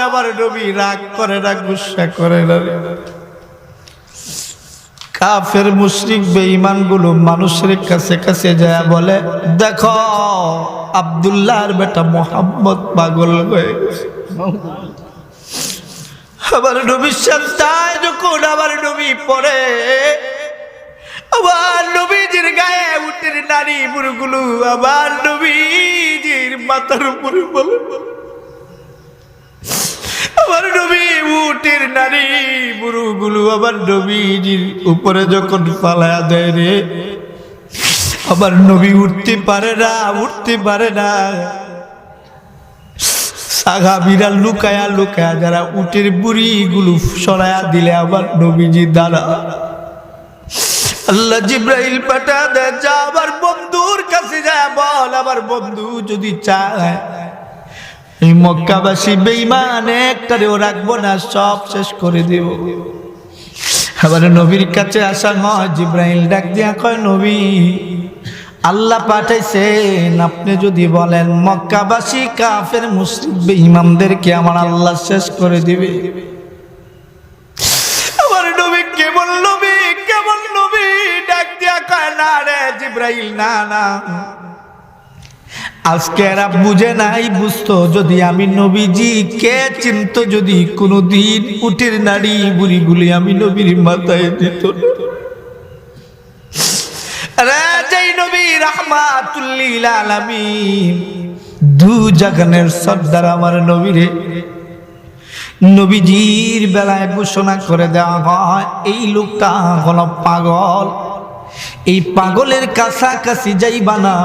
আমার নবী রাগ করে না, গুসা করে না। কাফের মুশরিক বেঈমান গুলো মানুষের কাছে কাছে যায় বলে, দেখো আব্দুল্লাহর বেটা মুহাম্মদ পাগল হয়ে গেছে। আমার নবী সন্তান যখন আমার নবী পড়ে, আমার নবীজির গায়ে উটের নারী বুড়গুলো আমার নবীজির মাথার উপরে বলে, আমার নবী উটের নারী বুড়গুলো আমার নবীজির উপরে যখন পালায়া দেয় রে, আমার নবী উঠতে পারে না, উঠতে পারে না। সাহাবীরা লুকায়া লুকায়া যারা উটের বুড়িগুলো সরায়া দিলে আমার নবীজি দাঁড়া। আল্লাহ জিব্রাইল পাঠা দেয়, যা আমার বন্ধুর কাছে যায় বল, আমার বন্ধু যদি চায় এই মক্কাবাসী বেঈমান একটারেও রাখবো না, সব শেষ করে দেব। আবার নবীর কাছে আসা নয়, জিব্রাইল ডাক দিয়া কয়, নবী আল্লাহ পাঠাইছেন, আপনি যদি বলেন মক্কাবাসী কাফের মুশরিক বেঈমানদেরকে আমার আল্লাহ শেষ করে দিবে। আমার নবী কেমন নবী, কেমন নবী, ডাক দিয়া কয়, না রে জিব্রাইল, না না, আজকে এরা বুঝে নাই, বুঝতো যদি আমি নবীজি কে চিনত, যদি কোনদিন উটের নারী বুড়িগুলি আমি নবীর মাথায় দিত না। যেই নবী রাহমাতুল লিল আলামিন, দু জাহানের সর্দার আমার নবীরে নবীজির বেলায় ঘোষণা করে দেওয়া হয়, এই লোকটা হলো পাগল, এই পাগলের কাছাকাছি যাইবা না।